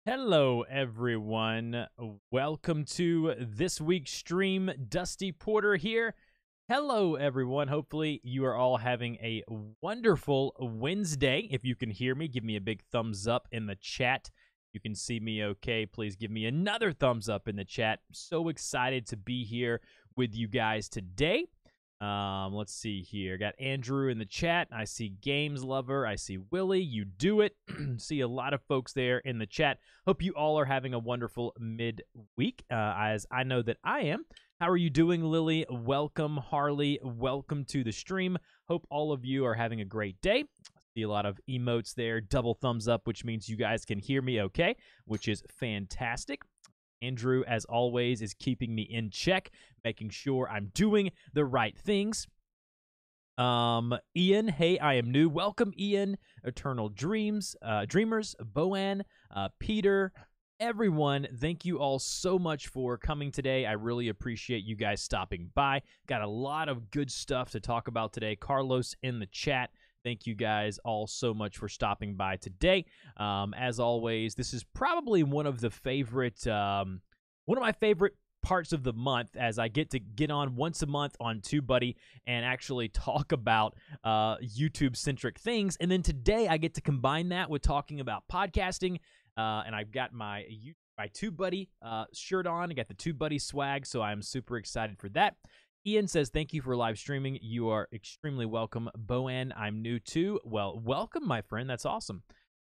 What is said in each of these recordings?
Hello, everyone. Welcome to this week's stream. Dusty Porter here. Hello, everyone. Hopefully, you are all having a wonderful Wednesday. If you can hear me, give me a big thumbs up in the chat. You can see me okay. Please give me another thumbs up in the chat. I'm so excited to be here with you guys today. Let's see here. Got Andrew in the chat. I see Games Lover. I see Willie. You do it. See a lot of folks there in the chat. Hope you all are having a wonderful midweek, as I know that I am. How are you doing, Lily? Welcome, Harley. Welcome to the stream. Hope all of you are having a great day. See a lot of emotes there. Double thumbs up, which means you guys can hear me okay, which is fantastic. Andrew, as always, is keeping me in check, making sure I'm doing the right things. Ian, hey, I am new. Welcome, Ian. Eternal Dreamers, Boan, Peter, everyone, thank you all so much for coming today. I really appreciate you guys stopping by. Got a lot of good stuff to talk about today. Carlos in the chat. Thank you guys all so much for stopping by today. As always, this is probably one of my favorite parts of the month, as I get to get on once a month on TubeBuddy and actually talk about YouTube-centric things. And then today I get to combine that with talking about podcasting. And I've got my TubeBuddy shirt on. I got the TubeBuddy swag, so I'm super excited for that. Ian says, thank you for live streaming. You are extremely welcome. Boan, I'm new too. Well, welcome, my friend. That's awesome.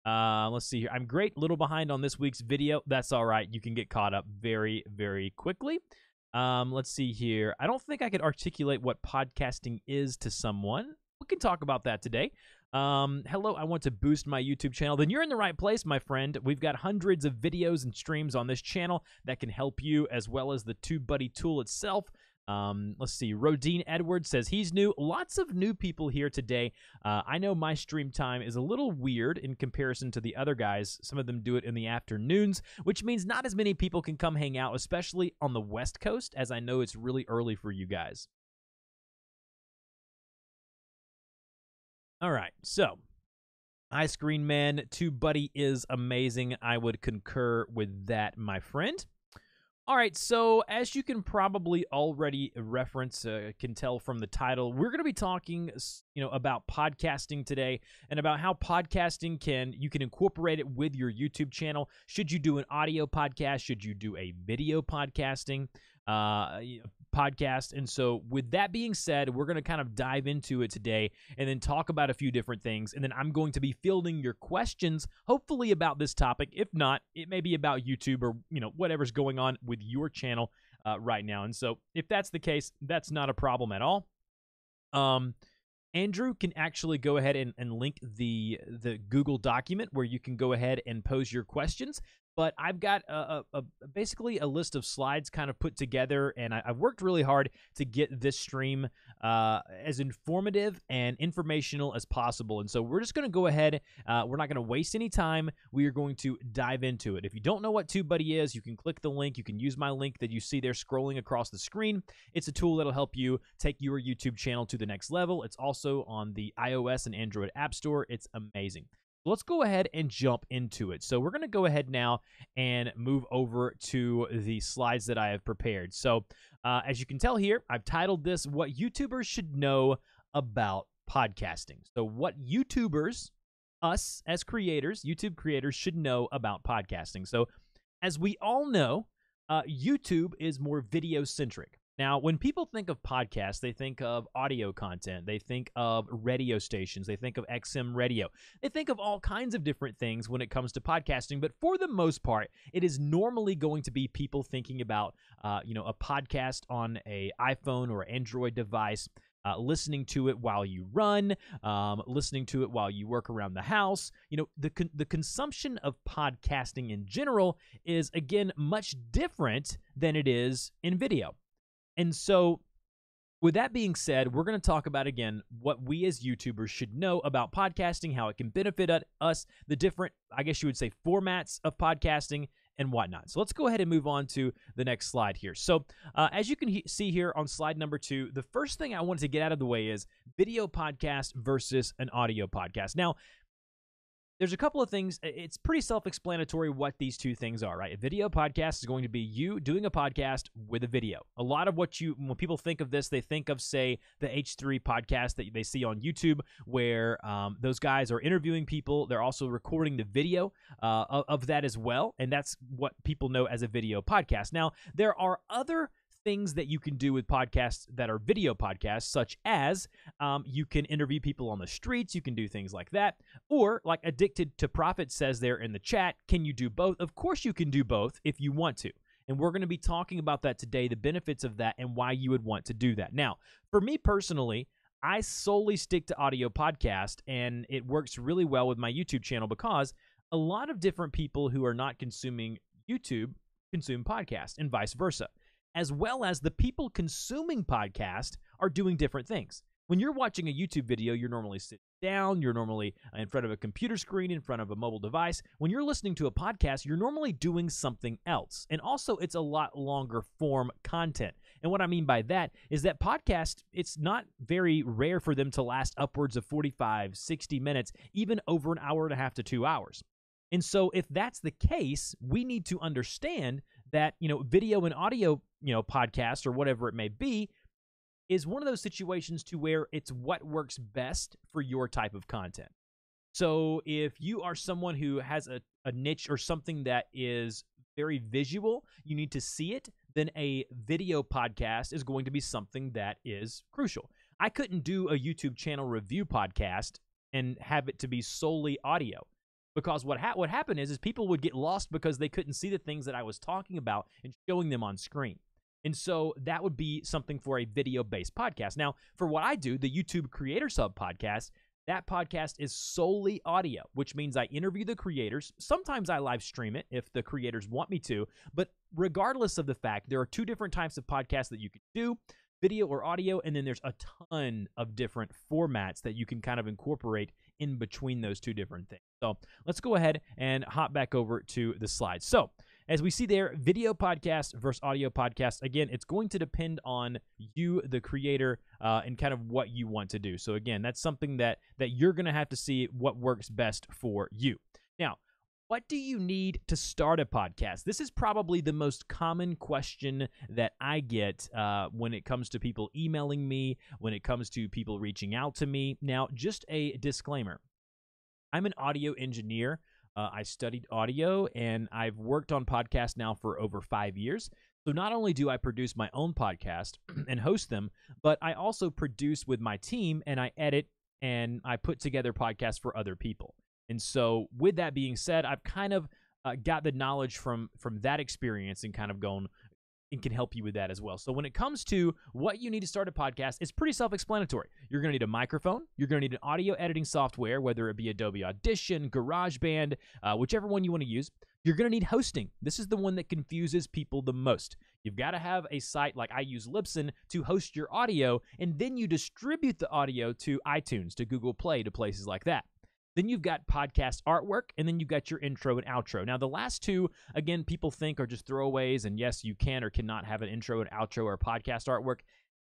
Let's see here. I'm great. Little behind on this week's video. That's all right. You can get caught up very, very quickly. Let's see here. I don't think I could articulate what podcasting is to someone. We can talk about that today. Hello, I want to boost my YouTube channel. Then you're in the right place, my friend. We've got hundreds of videos and streams on this channel that can help you, as well as the TubeBuddy tool itself. Let's see. Rodine Edwards says he's new. Lots of new people here today. I know my stream time is a little weird in comparison to the other guys. Some of them do it in the afternoons, which means not as many people can come hang out, especially on the West Coast, as I know it's really early for you guys. All right, so Ice Green Man, TubeBuddy is amazing. I would concur with that, my friend. All right, so as you can probably already can tell from the title, we're going to be talking, about podcasting today and about how podcasting you can incorporate it with your YouTube channel. Should you do an audio podcast? Should you do a video podcast? And so with that being said, we're going to kind of dive into it today and then talk about a few different things. And then I'm going to be fielding your questions, hopefully about this topic. If not, it may be about YouTube or, whatever's going on with your channel right now. And so if that's the case, that's not a problem at all. Andrew can actually go ahead and link the Google document where you can go ahead and pose your questions. But I've got basically a list of slides kind of put together, and I've worked really hard to get this stream as informative and informational as possible. And so we're just going to go ahead. We're not going to waste any time. We are going to dive into it. If you don't know what TubeBuddy is, you can click the link. You can use my link that you see there scrolling across the screen. It's a tool that'll help you take your YouTube channel to the next level. It's also on the iOS and Android App Store. It's amazing. Let's go ahead and jump into it. So we're going to go ahead now and move over to the slides that I have prepared. So as you can tell here, I've titled this, What YouTubers Should Know About Podcasting. So what YouTubers, us as creators, YouTube creators, should know about podcasting. So as we all know, YouTube is more video-centric. Now, when people think of podcasts, they think of audio content. They think of radio stations. They think of XM radio. They think of all kinds of different things when it comes to podcasting. But for the most part, it is normally going to be people thinking about, a podcast on an iPhone or Android device, listening to it while you run, listening to it while you work around the house. The consumption of podcasting in general is, again, much different than it is in video. And so with that being said, we're going to talk about, again, what we as YouTubers should know about podcasting, how it can benefit us, the different, I guess you would say, formats of podcasting and whatnot. So let's go ahead and move on to the next slide here. So as you can see here on slide number 2, the first thing I wanted to get out of the way is video podcast versus an audio podcast. Now, there's a couple of things. It's pretty self-explanatory what these two things are, right? A video podcast is going to be you doing a podcast with a video. A lot of when people think of this, they think of, say, the H3 podcast that they see on YouTube, where those guys are interviewing people. They're also recording the video of that as well, and that's what people know as a video podcast. Now, there are other things that you can do with podcasts that are video podcasts, such as you can interview people on the streets. You can do things like that. Or, like Addicted to Profit says there in the chat, can you do both? Of course you can do both if you want to. And we're going to be talking about that today, the benefits of that and why you would want to do that. Now, for me personally, I solely stick to audio podcast, and it works really well with my YouTube channel because a lot of different people who are not consuming YouTube consume podcasts, and vice versa, as well as the people consuming podcast are doing different things. When you're watching a YouTube video, you're normally sitting down, you're normally in front of a computer screen, in front of a mobile device. When you're listening to a podcast, you're normally doing something else. And also, it's a lot longer form content. And what I mean by that is that podcast, it's not very rare for them to last upwards of 45, 60 minutes, even over an hour and a half to 2 hours. And so if that's the case, we need to understand that, video and audio, podcast or whatever it may be, is one of those situations to where it's what works best for your type of content. So if you are someone who has a niche or something that is very visual, you need to see it, then a video podcast is going to be something that is crucial. I couldn't do a YouTube channel review podcast and have it to be solely audio. Because what happened is people would get lost because they couldn't see the things that I was talking about and showing them on screen. And so that would be something for a video-based podcast. Now, for what I do, the YouTube Creators Hub podcast, that podcast is solely audio, which means I interview the creators. Sometimes I live stream it if the creators want me to. But regardless of the fact, there are two different types of podcasts that you can do, video or audio, and then there's a ton of different formats that you can kind of incorporate in between those two different things. So let's go ahead and hop back over to the slides. So as we see there, video podcast versus audio podcast, again, it's going to depend on you, the creator, and kind of what you want to do. So again, that's something that you're going to have to see what works best for you. Now, what do you need to start a podcast? This is probably the most common question that I get when it comes to people emailing me, when it comes to people reaching out to me. Now, just a disclaimer. I'm an audio engineer. I studied audio, and I've worked on podcasts now for over 5 years. So not only do I produce my own podcast and host them, but I also produce with my team, and I edit, and I put together podcasts for other people. And so with that being said, I've kind of got the knowledge from that experience and kind of gone and can help you with that as well. So when it comes to what you need to start a podcast, it's pretty self-explanatory. You're going to need a microphone. You're going to need an audio editing software, whether it be Adobe Audition, GarageBand, whichever one you want to use. You're going to need hosting. This is the one that confuses people the most. You've got to have a site like I use Libsyn to host your audio, and then you distribute the audio to iTunes, to Google Play, to places like that. Then you've got podcast artwork, and then you've got your intro and outro. Now, the last two, again, people think are just throwaways, and yes, you can or cannot have an intro and outro or podcast artwork.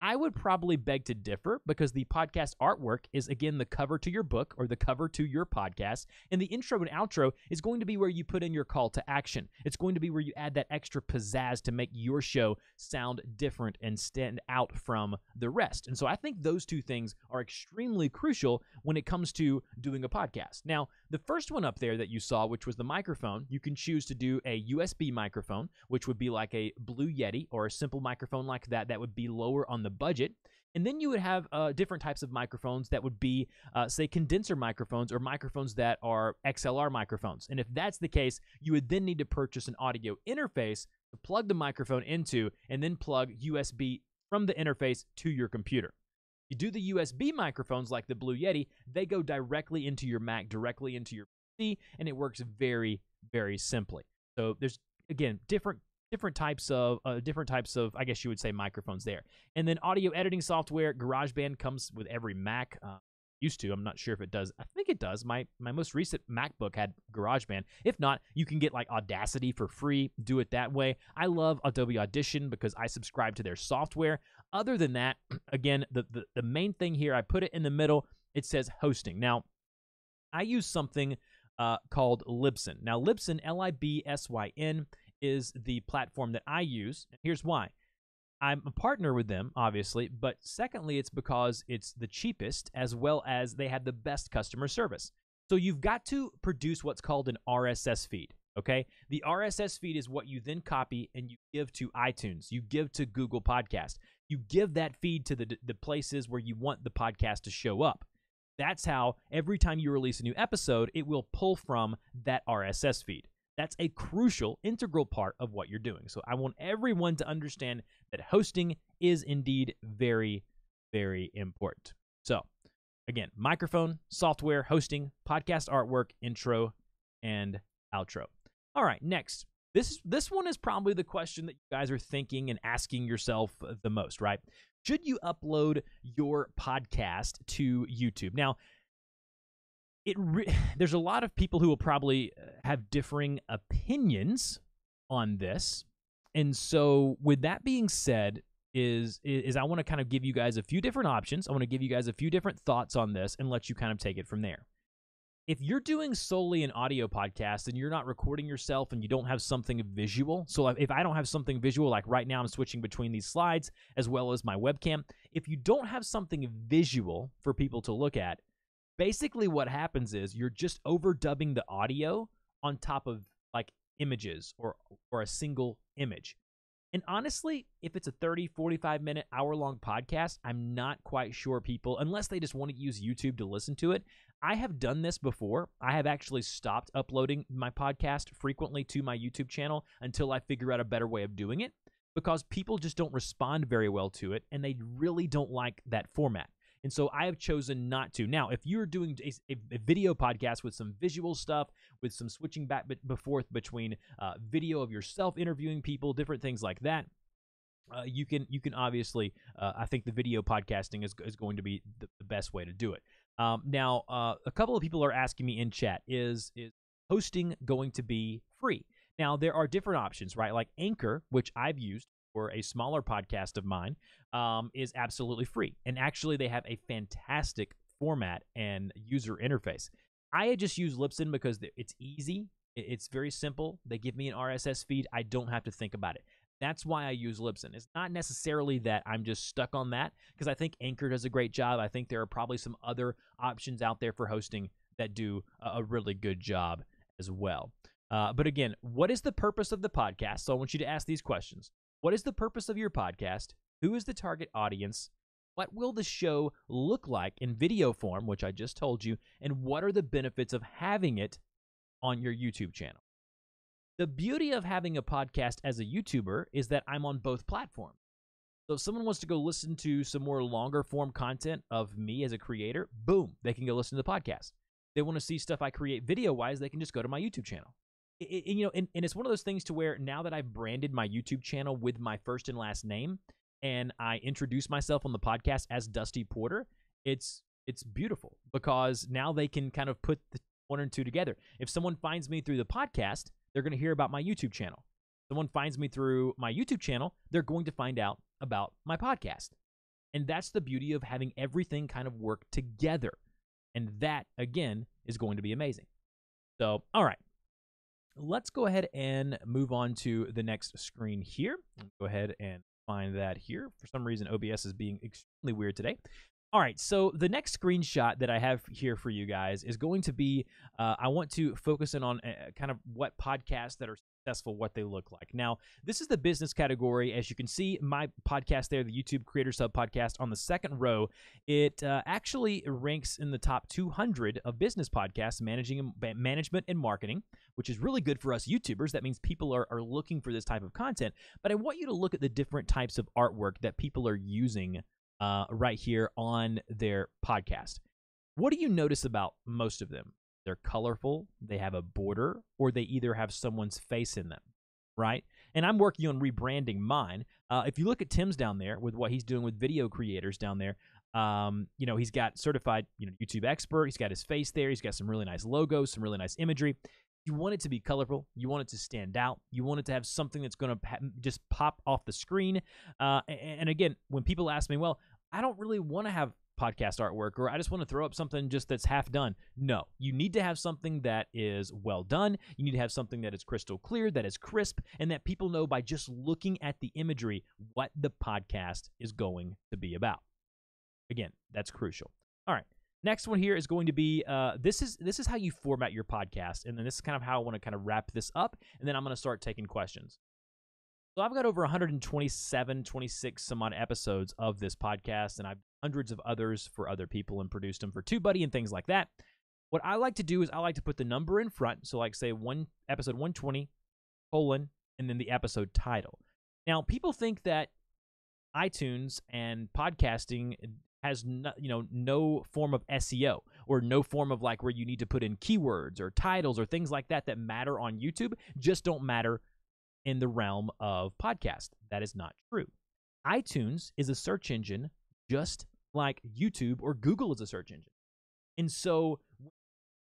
I would probably beg to differ because the podcast artwork is, again, the cover to your book or the cover to your podcast, and the intro and outro is going to be where you put in your call to action. It's going to be where you add that extra pizzazz to make your show sound different and stand out from the rest. And so I think those two things are extremely crucial when it comes to doing a podcast. Now, the first one up there that you saw, which was the microphone, you can choose to do a USB microphone, which would be like a Blue Yeti or a simple microphone like that would be lower on the budget. And then you would have different types of microphones that would be, say, condenser microphones or microphones that are XLR microphones. And if that's the case, you would then need to purchase an audio interface to plug the microphone into and then plug USB from the interface to your computer. You do the USB microphones like the Blue Yeti, they go directly into your Mac, directly into your PC, and it works very, very simply. So there's, again, different types of, I guess you would say, microphones there. And then audio editing software, GarageBand comes with every Mac. Used to, I'm not sure if it does. I think it does. My most recent MacBook had GarageBand. If not, you can get like Audacity for free. Do it that way. I love Adobe Audition because I subscribe to their software. Other than that, again, the main thing here, I put it in the middle. It says hosting. Now, I use something called Libsyn. Now, Libsyn, Libsyn, is the platform that I use. And here's why. I'm a partner with them, obviously, but secondly, it's because it's the cheapest, as well as they have the best customer service. So you've got to produce what's called an RSS feed, okay? The RSS feed is what you then copy and you give to iTunes. You give to Google Podcast. You give that feed to the places where you want the podcast to show up. That's how every time you release a new episode, it will pull from that RSS feed. That's a crucial, integral part of what you're doing. So I want everyone to understand that hosting is indeed very, very important. So again, microphone, software, hosting, podcast artwork, intro, and outro. All right, next. This one is probably the question that you guys are thinking and asking yourself the most, right? Should you upload your podcast to YouTube? Now, there's a lot of people who will probably have differing opinions on this. And so with that being said, is I want to kind of give you guys a few different options. I want to give you guys a few different thoughts on this and let you kind of take it from there. If you're doing solely an audio podcast and you're not recording yourself and you don't have something visual, so if I don't have something visual, like right now I'm switching between these slides as well as my webcam, if you don't have something visual for people to look at, basically what happens is you're just overdubbing the audio on top of like images or a single image. And honestly, if it's a 30, 45 minute, hour-long podcast, I'm not quite sure people, unless they just want to use YouTube to listen to it. I have done this before. I have actually stopped uploading my podcast frequently to my YouTube channel until I figure out a better way of doing it, because people just don't respond very well to it, and they really don't like that format. And so I have chosen not to. Now, if you're doing a video podcast with some visual stuff, with some switching back and forth between video of yourself interviewing people, different things like that, you can obviously, I think the video podcasting is going to be the best way to do it. Now, a couple of people are asking me in chat, is hosting going to be free? Now, there are different options, right? Like Anchor, which I've used for a smaller podcast of mine, is absolutely free. And actually, they have a fantastic format and user interface. I had just used Libsyn because it's easy. It's very simple. They give me an RSS feed. I don't have to think about it. That's why I use Libsyn. It's not necessarily that I'm just stuck on that, because I think Anchor does a great job. I think there are probably some other options out there for hosting that do a really good job as well. But again, what is the purpose of the podcast? So I want you to ask these questions. What is the purpose of your podcast? Who is the target audience? What will the show look like in video form, which I just told you? And what are the benefits of having it on your YouTube channel? The beauty of having a podcast as a YouTuber is that I'm on both platforms. So if someone wants to go listen to some more longer form content of me as a creator, boom, they can go listen to the podcast. They want to see stuff I create video-wise, they can just go to my YouTube channel. And it's one of those things to where now that I've branded my YouTube channel with my first and last name, and I introduce myself on the podcast as Dusty Porter, it's beautiful, because now they can kind of put the one and two together. If someone finds me through the podcast, they're going to hear about my YouTube channel. If someone finds me through my YouTube channel, they're going to find out about my podcast. And that's the beauty of having everything kind of work together. And that, again, is going to be amazing. So, all right. Let's go ahead and move on to the next screen here. Go ahead and find that here. For some reason, OBS is being extremely weird today. All right, so the next screenshot that I have here for you guys is going to be, I want to focus in on kind of what podcasts that are successful, what they look like. Now, this is the business category. As you can see, my podcast there, the YouTube Creator Sub Podcast, on the second row, it actually ranks in the top 200 of business podcasts, management and marketing, which is really good for us YouTubers. That means people are looking for this type of content. But I want you to look at the different types of artwork that people are using right here on their podcast. What do you notice about most of them? They're colorful, they have a border, or they either have someone's face in them, right? And I'm working on rebranding mine. If you look at Tim's down there with what he's doing with video creators down there, you know, he's got certified, YouTube expert. He's got his face there. He's got some really nice logos, some really nice imagery. You want it to be colorful. You want it to stand out. You want it to have something that's going to just pop off the screen. And again, when people ask me, well, I don't really want to have podcast artwork, or I just want to throw up something just that's half done. No, you need to have something that is well done. You need to have something that is crystal clear, that is crisp, and that people know by just looking at the imagery what the podcast is going to be about. Again, that's crucial. All right. Next one here is going to be, this is how you format your podcast, and then this is kind of how I want to kind of wrap this up, and then I'm going to start taking questions. So I've got over 127, 26 some odd episodes of this podcast, and I've hundreds of others for other people and produced them for TubeBuddy and things like that. What I like to do is I like to put the number in front, so like say episode 120, colon, and then the episode title. Now, people think that iTunes and podcasting has no form of SEO, or no form of like where you need to put in keywords or titles or things like that that matter on YouTube, just don't matter in the realm of podcast. That is not true. iTunes is a search engine just like YouTube or Google is a search engine. And so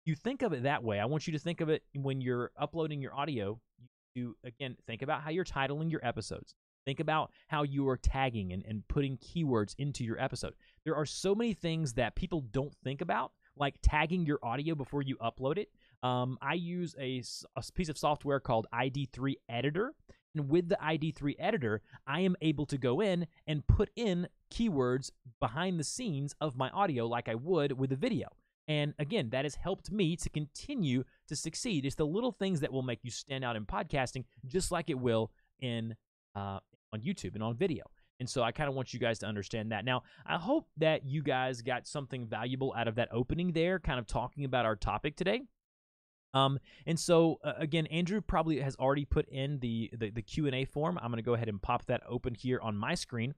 you think of it that way. I want you to think of it when you're uploading your audio. You again, think about how you're titling your episodes. Think about how you are tagging and putting keywords into your episode. There are so many things that people don't think about, like tagging your audio before you upload it. I use a piece of software called ID3 Editor, and with the ID3 Editor, I am able to go in and put in keywords behind the scenes of my audio like I would with a video. And again, that has helped me to continue to succeed. It's the little things that will make you stand out in podcasting, just like it will in on YouTube and on video. And so I kind of want you guys to understand that. Now, I hope that you guys got something valuable out of that opening there, kind of talking about our topic today. And so, again, Andrew probably has already put in the Q&A form. I'm going to go ahead and pop that open here on my screen.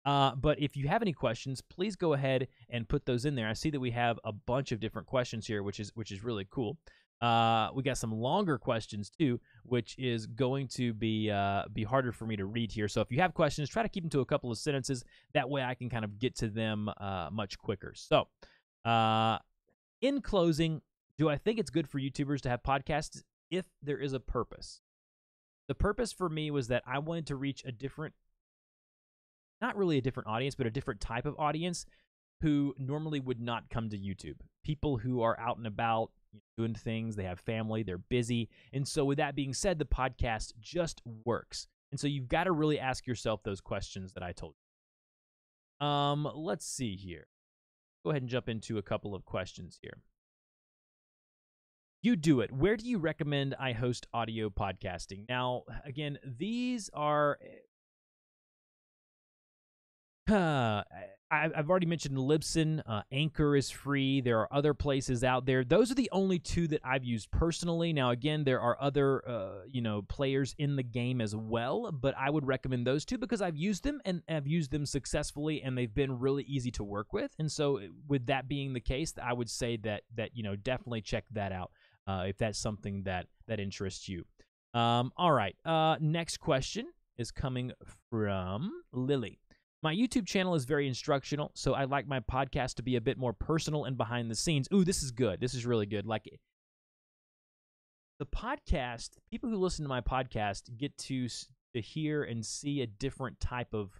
But if you have any questions, please go ahead and put those in there. I see that we have a bunch of different questions here, which is really cool. We got some longer questions too, which is going to be harder for me to read here. So if you have questions, try to keep them to a couple of sentences. That way I can kind of get to them much quicker. So in closing, do I think it's good for YouTubers to have podcasts if there is a purpose? The purpose for me was that I wanted to reach a different, not really a different audience, but a different type of audience who normally would not come to YouTube. People who are out and about, doing things, they have family, they're busy. And so with that being said, the podcast just works. And so you've got to really ask yourself those questions that I told you. Let's see here. Go ahead and jump into a couple of questions here. You do it. Where do you recommend I host audio podcasting? Now, again, these are... I've already mentioned Libsyn. Anchor is free. There are other places out there. Those are the only two that I've used personally. Now, again, there are other players in the game as well, but I would recommend those two because I've used them and have used them successfully, and they've been really easy to work with. And so, with that being the case, I would say that definitely check that out if that's something that interests you. All right. Next question is coming from Lily. My YouTube channel is very instructional, so I like my podcast to be a bit more personal and behind the scenes. Ooh, this is good. This is really good. Like, the podcast, people who listen to my podcast get to hear and see a different type of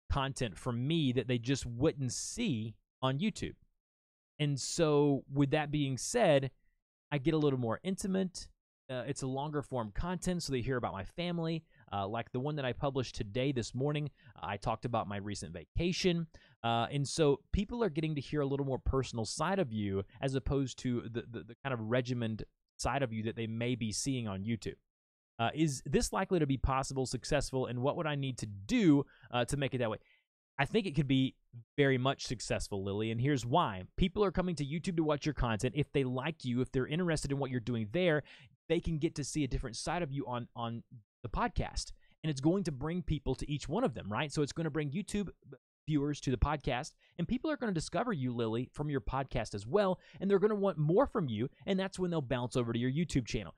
content from me that they just wouldn't see on YouTube. And so, with that being said, I get a little more intimate. It's a longer form content, so they hear about my family. Like the one that I published today, this morning, I talked about my recent vacation. And so people are getting to hear a little more personal side of you as opposed to the kind of regimented side of you that they may be seeing on YouTube. Is this likely to be possible, successful, and what would I need to do to make it that way? I think it could be very much successful, Lily, and here's why. People are coming to YouTube to watch your content. If they like you, if they're interested in what you're doing there, they can get to see a different side of you on the podcast, and it's going to bring people to each one of them, right? So it's going to bring YouTube viewers to the podcast, and people are going to discover you, Lily, from your podcast as well, and they're going to want more from you, and that's when they'll bounce over to your YouTube channel.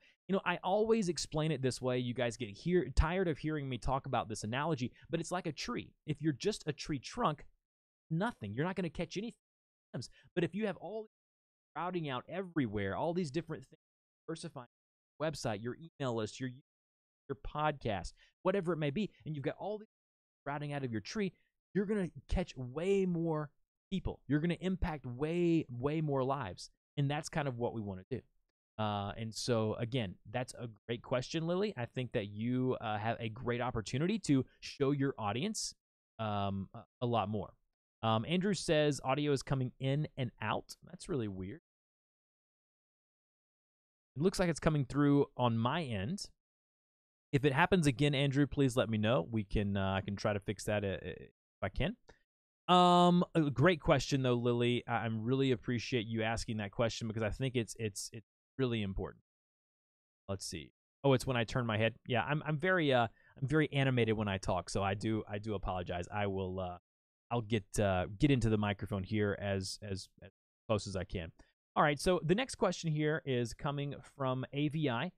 I always explain it this way. You guys get tired of hearing me talk about this analogy, but it's like a tree. If you're just a tree trunk, nothing. You're not going to catch anything. But if you have all sprouting out everywhere, all these different things, diversifying your website, your email list, your podcast, whatever it may be, and you've got all these sprouting out of your tree, you're going to catch way more people. You're going to impact way more lives, and that's kind of what we want to do. And so, again, that's a great question, Lily. I think that you have a great opportunity to show your audience a lot more. Andrew says audio is coming in and out. That's really weird. It looks like it's coming through on my end. If it happens again, Andrew, please let me know. We can I can try to fix that if I can. A great question though, Lily. I really appreciate you asking that question because I think it's really important. Let's see. Oh, it's when I turn my head. Yeah, I'm very animated when I talk, so I do apologize. I will I'll get into the microphone here as close as I can. All right, so the next question here is coming from AVI.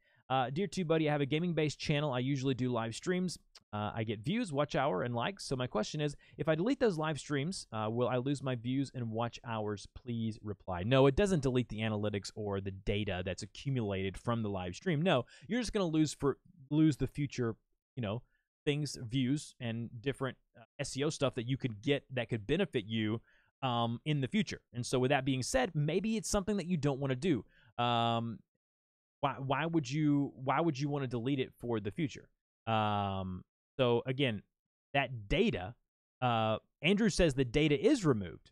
Dear TubeBuddy, I have a gaming-based channel. I usually do live streams. I get views, watch hour, and likes. So my question is, if I delete those live streams, will I lose my views and watch hours? Please reply. No, it doesn't delete the analytics or the data that's accumulated from the live stream. No, you're just going to lose the future, things, views, and different SEO stuff that you could get that could benefit you in the future. And so with that being said, maybe it's something that you don't want to do. Why would you want to delete it for the future? So again, that data, Andrew says the data is removed.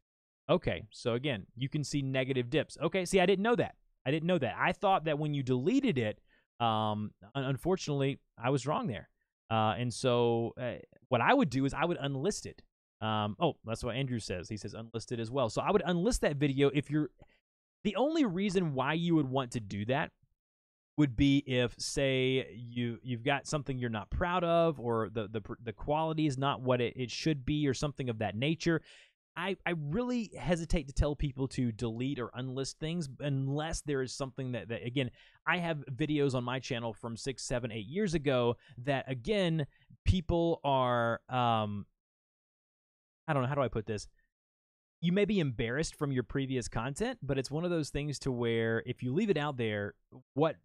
Okay, so again, you can see negative dips. Okay, see, I didn't know that. I thought that when you deleted it, unfortunately, I was wrong there. And so what I would do is I would unlist it. Oh, that's what Andrew says. He says unlisted as well. So I would unlist that video if you're... The only reason why you would want to do that would be if, say, you've got something you're not proud of, or the quality is not what it should be, or something of that nature. I really hesitate to tell people to delete or unlist things unless there is something that again, I have videos on my channel from 6, 7, 8 years ago that, again, people are, I don't know, how do I put this? You may be embarrassed from your previous content, but it's one of those things to where if you leave it out there, what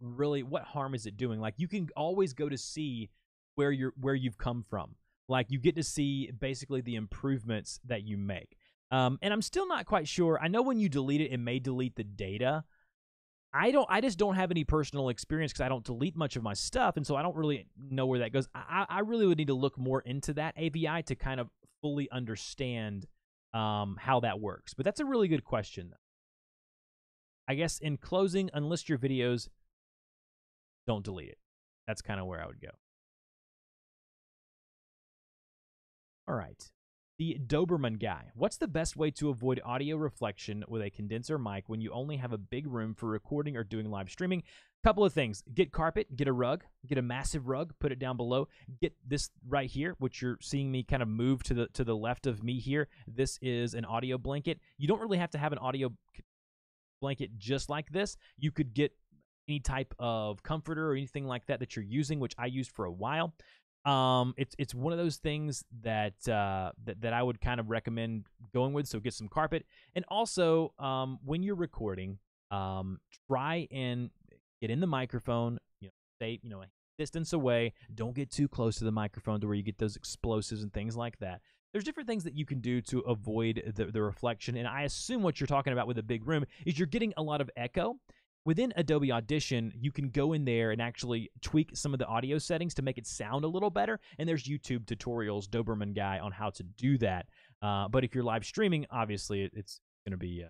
harm is it doing? Like, you can always go to see where you've come from. Like, you get to see basically the improvements that you make. And I'm still not quite sure. I know when you delete it, it may delete the data. I just don't have any personal experience because I don't delete much of my stuff, and so I don't really know where that goes. I really would need to look more into that AVI to kind of fully understand how that works. But that's a really good question. I guess in closing, unlist your videos, don't delete it. That's kind of where I would go. All right. The Doberman guy. What's the best way to avoid audio reflection with a condenser mic when you only have a big room for recording or doing live streaming? Couple of things. Get carpet, get a rug, get a massive rug, put it down below. Get this right here, which you're seeing me kind of move to the left of me here. This is an audio blanket. You don't really have to have an audio blanket just like this. You could get any type of comforter or anything like that you're using, which I used for a while. It's one of those things that that I would kind of recommend going with. So get some carpet, and also when you're recording, try and get in the microphone. Stay a distance away. Don't get too close to the microphone to where you get those explosives and things like that. There's different things that you can do to avoid the reflection, and I assume what you're talking about with a big room is you're getting a lot of echo. Within Adobe Audition, you can go in there and actually tweak some of the audio settings to make it sound a little better, and there's YouTube tutorials, Doberman guy, on how to do that. But if you're live streaming, obviously it's going to be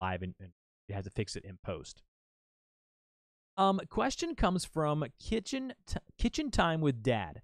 live, and you have to fix it in post. Question comes from Kitchen Time with Dad.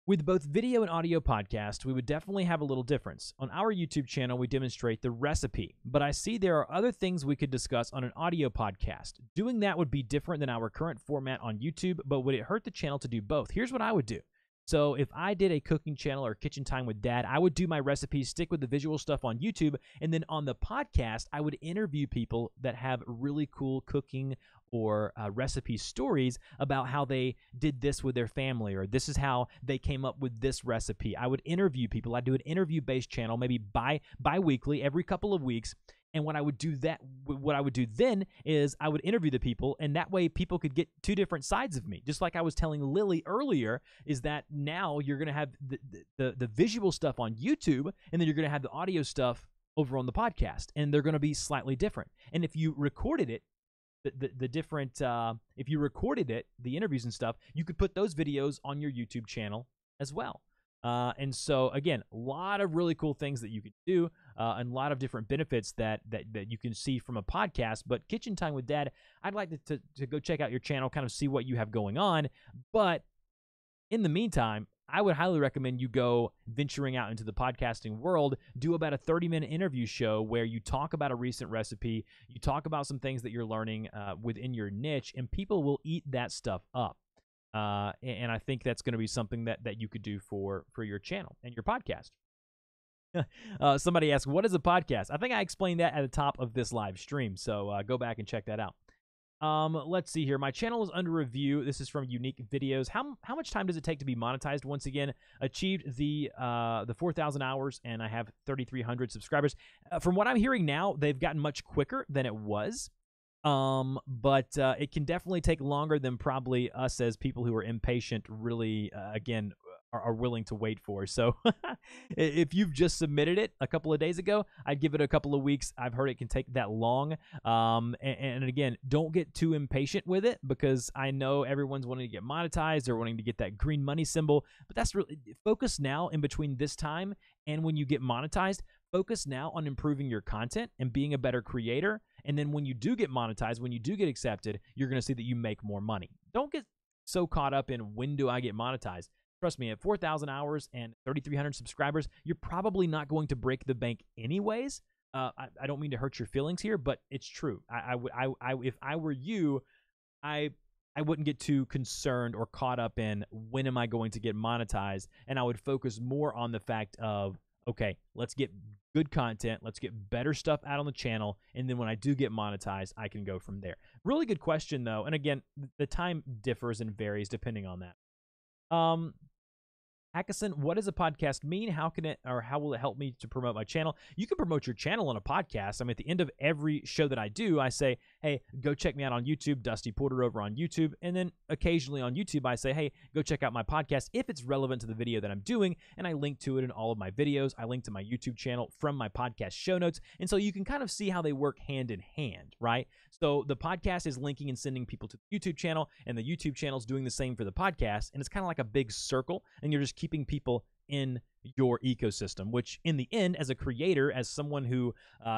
With both video and audio podcasts, we would definitely have a little difference. On our YouTube channel, we demonstrate the recipe, but I see there are other things we could discuss on an audio podcast. Doing that would be different than our current format on YouTube, but would it hurt the channel to do both? Here's what I would do. So if I did a cooking channel or Kitchen Time with Dad, I would do my recipes, stick with the visual stuff on YouTube, and then on the podcast, I would interview people that have really cool cooking or recipe stories about how they did this with their family, or this is how they came up with this recipe. I would interview people. I'd do an interview-based channel, maybe bi-weekly, every couple of weeks, And what I would do then is I would interview the people, and that way people could get two different sides of me. Just like I was telling Lily earlier, is that now you're going to have the visual stuff on YouTube, and then you're going to have the audio stuff over on the podcast, and they're going to be slightly different. And if you recorded it, if you recorded it, the interviews and stuff, you could put those videos on your YouTube channel as well. And so, again, a lot of really cool things that you could do, and a lot of different benefits that you can see from a podcast. But Kitchen Time with Dad, I'd like to go check out your channel, kind of see what you have going on. But in the meantime, I would highly recommend you go venturing out into the podcasting world, do about a 30-minute interview show where you talk about a recent recipe, you talk about some things that you're learning within your niche, and people will eat that stuff up. And I think that's going to be something that you could do for your channel and your podcast. Somebody asked, what is a podcast? I think I explained that at the top of this live stream, so go back and check that out. Let's see here. My channel is under review. This is from Unique Videos. How much time does it take to be monetized? Once again, achieved the 4,000 hours, and I have 3,300 subscribers. From what I'm hearing now, they've gotten much quicker than it was. But it can definitely take longer than probably us as people who are impatient really, again, are willing to wait for. So if you've just submitted it a couple of days ago, I'd give it a couple of weeks. I've heard it can take that long. And again, don't get too impatient with it, because I know everyone's wanting to get monetized. They're wanting to get that green money symbol, but that's really focus now in between this time and when you get monetized. Focus now on improving your content and being a better creator. And then when you do get monetized, when you do get accepted, you're going to see that you make more money. Don't get so caught up in when do I get monetized. Trust me, at 4,000 hours and 3,300 subscribers, you're probably not going to break the bank anyways. I don't mean to hurt your feelings here, but it's true. If I were you, I wouldn't get too concerned or caught up in when am I going to get monetized, and I would focus more on the fact of, okay, let's get good content, let's get better stuff out on the channel, and then when I do get monetized, I can go from there. Really good question, though, and again, the time differs and varies depending on that. Hackison, what does a podcast mean? How will it help me to promote my channel? You can promote your channel on a podcast. I mean, at the end of every show that I do, I say, hey, go check me out on YouTube, Dusty Porter over on YouTube. And then occasionally on YouTube, I say, hey, go check out my podcast if it's relevant to the video that I'm doing. And I link to it in all of my videos. I link to my YouTube channel from my podcast show notes. And so you can kind of see how they work hand in hand, right? So the podcast is linking and sending people to the YouTube channel, and the YouTube channel is doing the same for the podcast. And it's kind of like a big circle, and you're just keeping people in your ecosystem, which in the end, as a creator, as someone who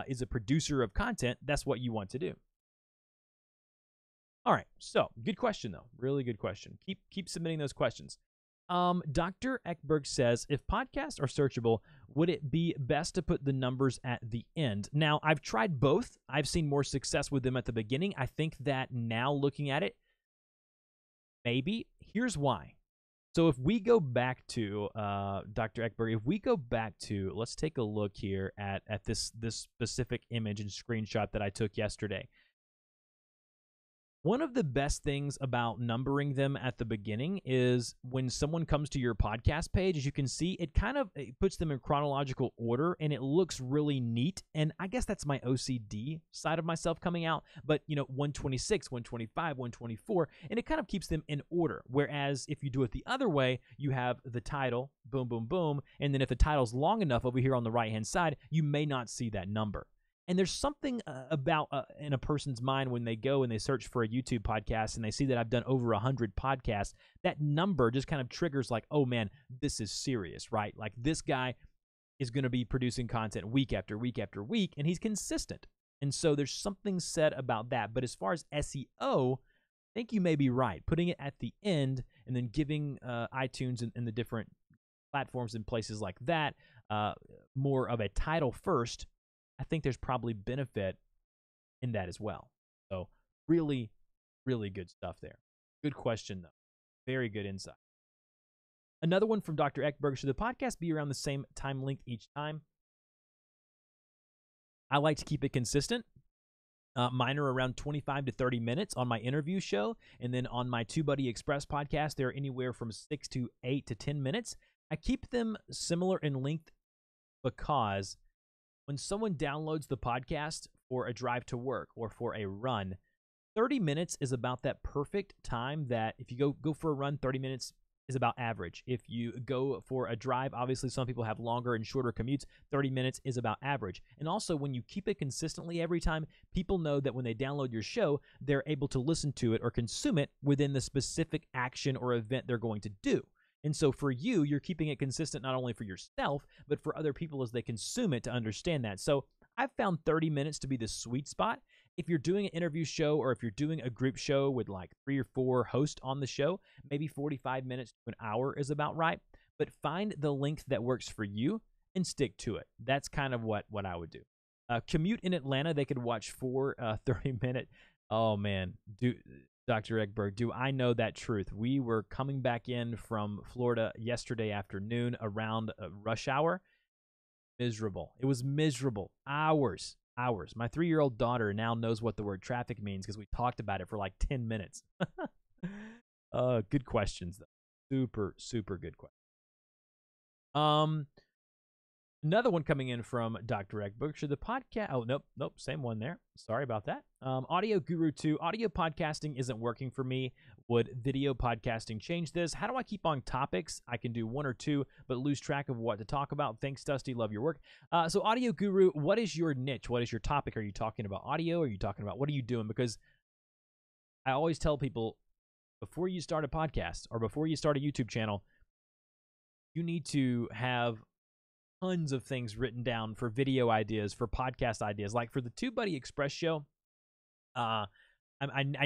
is a producer of content, that's what you want to do. All right, so good question, though. Really good question. Keep submitting those questions. Dr. Ekberg says, if podcasts are searchable, would it be best to put the numbers at the end? Now, I've tried both. I've seen more success with them at the beginning. I think that now looking at it, maybe. Here's why. So if we go back to Dr. Ekberg, if we go back to, let's take a look here at this specific image and screenshot that I took yesterday. One of the best things about numbering them at the beginning is when someone comes to your podcast page, as you can see, it puts them in chronological order, and it looks really neat. And I guess that's my OCD side of myself coming out. But, 126, 125, 124, and it kind of keeps them in order. Whereas if you do it the other way, you have the title, boom, boom, boom. And then if the title's long enough over here on the right-hand side, you may not see that number. And there's something about in a person's mind when they go and they search for a YouTube podcast and they see that I've done over 100 podcasts, that number just kind of triggers like, oh man, this is serious, right? Like this guy is going to be producing content week after week after week, and he's consistent. And so there's something said about that. But as far as SEO, I think you may be right. Putting it at the end and then giving iTunes and the different platforms and places like that more of a title first, I think there's probably benefit in that as well. So really, really good stuff there. Good question, though. Very good insight. Another one from Dr. Ekberg. Should the podcast be around the same time length each time? I like to keep it consistent. Mine are around 25 to 30 minutes on my interview show. And then on my TubeBuddy Express podcast, they're anywhere from 6 to 8 to 10 minutes. I keep them similar in length because when someone downloads the podcast for a drive to work or for a run, 30 minutes is about that perfect time that if you go for a run, 30 minutes is about average. If you go for a drive, obviously some people have longer and shorter commutes, 30 minutes is about average. And also when you keep it consistently every time, people know that when they download your show, they're able to listen to it or consume it within the specific action or event they're going to do. And so for you, you're keeping it consistent not only for yourself, but for other people as they consume it to understand that. So I've found 30 minutes to be the sweet spot. If you're doing an interview show or if you're doing a group show with like 3 or 4 hosts on the show, maybe 45 minutes to an hour is about right. But find the length that works for you and stick to it. That's kind of what I would do. Commute in Atlanta, they could watch 4 30-minute. Oh, man. Dr. Eggberg, do I know that truth? We were coming back in from Florida yesterday afternoon around rush hour. Miserable. It was miserable. Hours. My 3-year-old daughter now knows what the word traffic means because we talked about it for like 10 minutes. Good questions, though. Super, super good question. Another one coming in from Dr. Eggberg. Should the podcast... Oh, nope, same one there. Sorry about that. Audio Guru 2. Audio podcasting isn't working for me. Would video podcasting change this? How do I keep on topics? I can do 1 or 2, but lose track of what to talk about. Thanks, Dusty. Love your work. So Audio Guru, what is your niche? What is your topic? Are you talking about audio? Are you talking about... What are you doing? Because I always tell people, before you start a podcast or before you start a YouTube channel, you need to have tons of things written down for video ideas, for podcast ideas. Like for the TubeBuddy Express show, I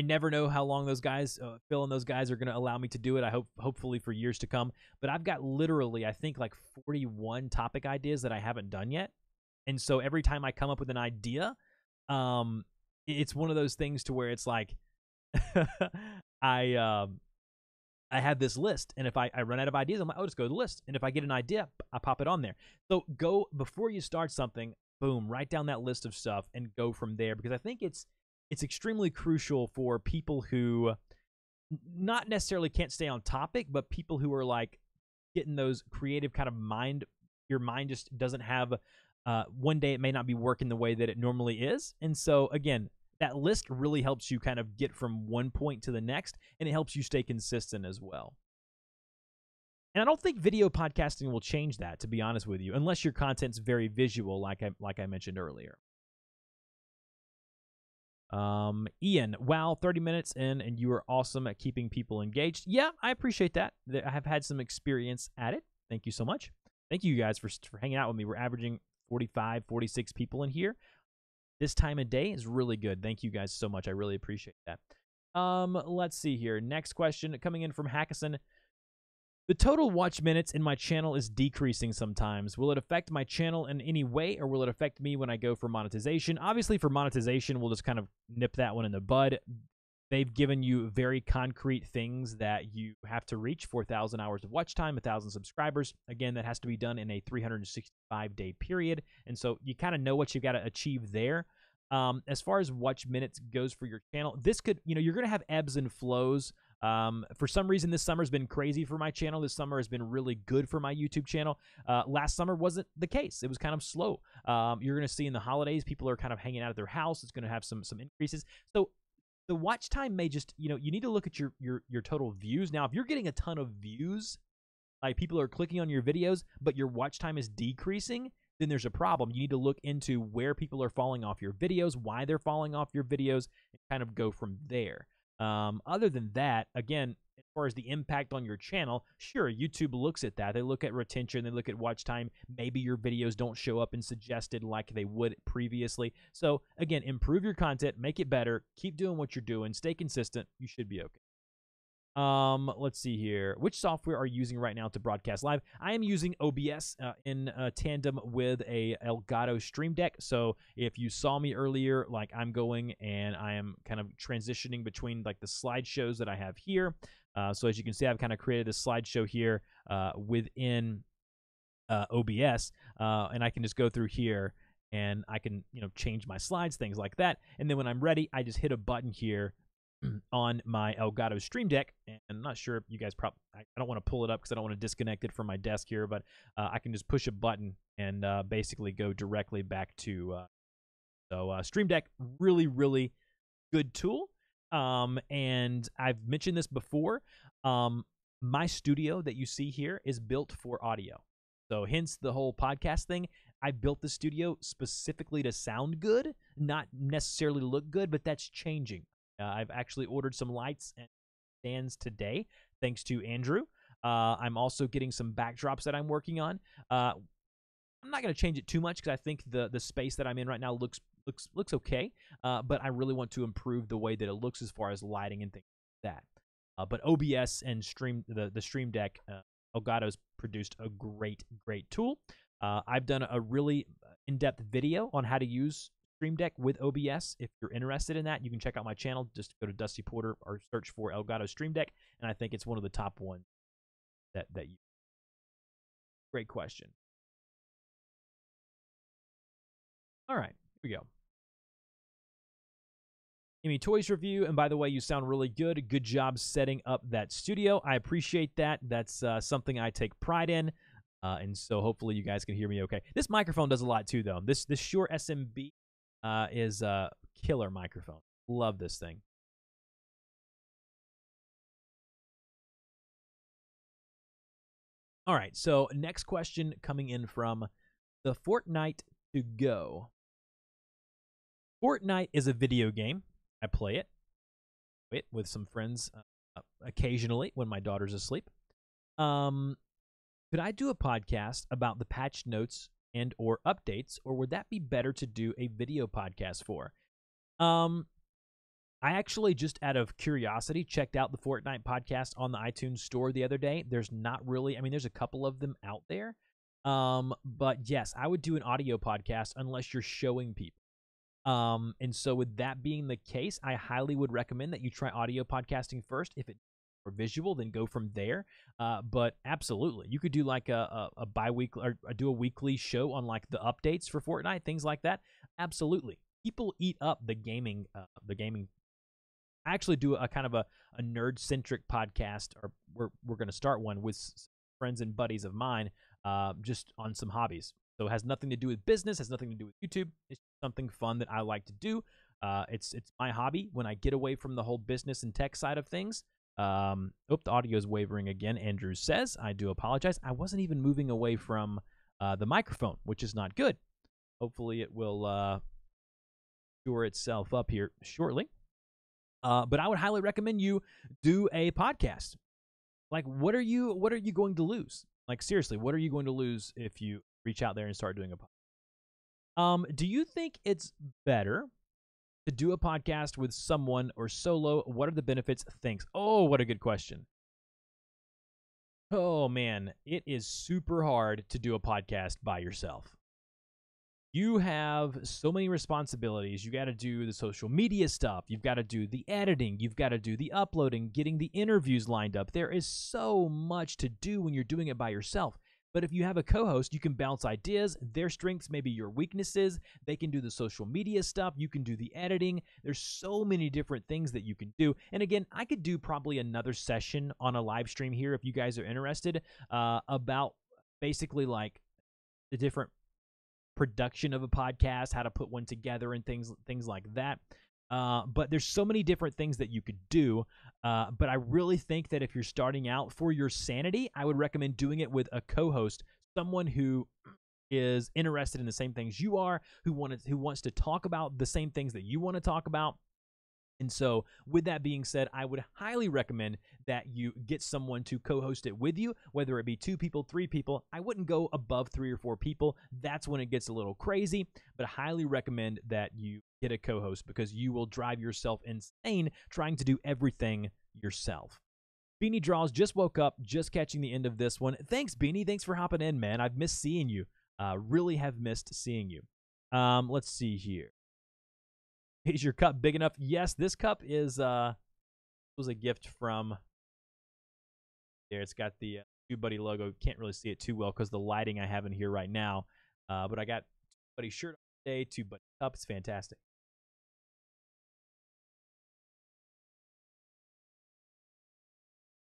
never know how long those guys, Phil and those guys, are going to allow me to do it. I hopefully for years to come. But I've got literally, I think, like 41 topic ideas that I haven't done yet. And so every time I come up with an idea, it's one of those things to where it's like I have this list, and if I run out of ideas, I'm like, oh, just go to the list. And if I get an idea, I pop it on there. So go, before you start something, boom, write down that list of stuff and go from there, because I think it's extremely crucial for people who not necessarily can't stay on topic, but people who are like getting those creative kind of mind, your mind just doesn't have, one day it may not be working the way that it normally is. And so again, that list really helps you kind of get from one point to the next, and it helps you stay consistent as well. And I don't think video podcasting will change that, to be honest with you, unless your content's very visual, like I mentioned earlier. Ian, wow, 30 minutes in, and you are awesome at keeping people engaged. Yeah, I appreciate that. I have had some experience at it. Thank you so much. Thank you guys for hanging out with me. We're averaging 45, 46 people in here. This time of day is really good. Thank you guys so much. I really appreciate that. Let's see here. Next question coming in from Hackison. The total watch minutes in my channel is decreasing sometimes. Will it affect my channel in any way, or will it affect me when I go for monetization? Obviously, for monetization, we'll just kind of nip that one in the bud. They've given you very concrete things that you have to reach: 4,000 hours of watch time, 1,000 subscribers. Again, that has to be done in a 365-day period. And so you kind of know what you've got to achieve there. As far as watch minutes goes for your channel, this could, you're going to have ebbs and flows. For some reason, this summer's been crazy for my channel. This summer has been really good for my YouTube channel. Last summer wasn't the case. It was kind of slow. You're going to see in the holidays, people are kind of hanging out at their house. It's going to have some increases. So the watch time may just, you need to look at your total views. Now, if you're getting a ton of views, like people are clicking on your videos, but your watch time is decreasing, then there's a problem. You need to look into where people are falling off your videos, why they're falling off your videos, and kind of go from there. Other than that, again, as far as the impact on your channel, sure, YouTube looks at that. They look at retention, they look at watch time. Maybe your videos don't show up in suggested like they would previously. So again, improve your content, make it better, keep doing what you're doing, stay consistent. You should be okay. Let's see here. Which software are you using right now to broadcast live? I am using OBS in tandem with a Elgato Stream Deck. So if you saw me earlier, like I'm going and I am kind of transitioning between like the slideshows that I have here. So as you can see, I've kind of created this slideshow here within OBS, and I can just go through here and I can change my slides, things like that. And then when I'm ready, I just hit a button here, on my Elgato Stream Deck, and I'm not sure if you guys probably, I don't want to pull it up because I don't want to disconnect it from my desk here, but I can just push a button and basically go directly back to, Stream Deck, really, really good tool. And I've mentioned this before. My studio that you see here is built for audio. So hence the whole podcast thing. I built the studio specifically to sound good, not necessarily look good, but that's changing. I've actually ordered some lights and stands today, thanks to Andrew. I'm also getting some backdrops that I'm working on. I'm not going to change it too much because I think the space that I'm in right now looks okay. But I really want to improve the way that it looks as far as lighting and things like that. But OBS and the Stream Deck, Elgato's produced a great tool. I've done a really in-depth video on how to use Stream Deck with OBS. If you're interested in that, you can check out my channel. Just go to Dusty Porter or search for Elgato Stream Deck, and I think it's one of the top ones that you. Great question. All right, here we go. Amy Toys review, and by the way, you sound really good. Good job setting up that studio. I appreciate that. That's something I take pride in, and so hopefully you guys can hear me okay. This microphone does a lot too, though. This Shure SMB is a killer microphone. Love this thing. All right, so next question coming in from the Fortnite to go. Fortnite is a video game. I play it with some friends occasionally when my daughter's asleep. Could I do a podcast about the patch notes and or updates, or would that be better to do a video podcast for? I actually, just out of curiosity, checked out the Fortnite podcast on the iTunes store the other day. There's not really, I mean, there's a couple of them out there. But yes, I would do an audio podcast unless you're showing people. And so with that being the case, I highly would recommend that you try audio podcasting first. If it's more visual, then go from there. But absolutely, you could do like a bi-weekly or do a weekly show on like the updates for Fortnite, things like that. Absolutely. People eat up the gaming. I actually do a kind of a nerd-centric podcast, or we're going to start one with friends and buddies of mine, just on some hobbies. So it has nothing to do with business, has nothing to do with YouTube. It's something fun that I like to do. It's my hobby when I get away from the whole business and tech side of things. The audio is wavering again, Andrew says. I do apologize. I wasn't even moving away from the microphone, which is not good. Hopefully it will cure itself up here shortly. But I would highly recommend you do a podcast. Like, what are you going to lose? Like, seriously, what are you going to lose if you reach out there and start doing a podcast? Do you think it's better to do a podcast with someone or solo? What are the benefits? Thanks. Oh, what a good question. Oh, man, it is super hard to do a podcast by yourself. You have so many responsibilities. You got to do the social media stuff. You've got to do the editing. You've got to do the uploading, getting the interviews lined up. There is so much to do when you're doing it by yourself. But if you have a co-host, you can bounce ideas. Their strengths may be your weaknesses. They can do the social media stuff. You can do the editing. There's so many different things that you can do. And again, I could do probably another session on a live stream here if you guys are interested, about basically like the different production of a podcast, how to put one together, and things like that. But there's so many different things that you could do. But I really think that if you're starting out, for your sanity, I would recommend doing it with a co-host, someone who is interested in the same things you are, who wants to talk about the same things that you want to talk about. And so with that being said, I would highly recommend that you get someone to co-host it with you, whether it be 2 people, 3 people. I wouldn't go above 3 or 4 people. That's when it gets a little crazy, but I highly recommend that you get a co-host because you will drive yourself insane trying to do everything yourself. Beanie Draws just woke up, just catching the end of this one. Thanks, Beanie. Thanks for hopping in, man. I've missed seeing you. Really have missed seeing you. Let's see here. Is your cup big enough? Yes, this cup is was a gift from there. It's got the TubeBuddy logo. Can't really see it too well because the lighting I have in here right now. But I got TubeBuddy shirt on today. TubeBuddy cup. It's fantastic.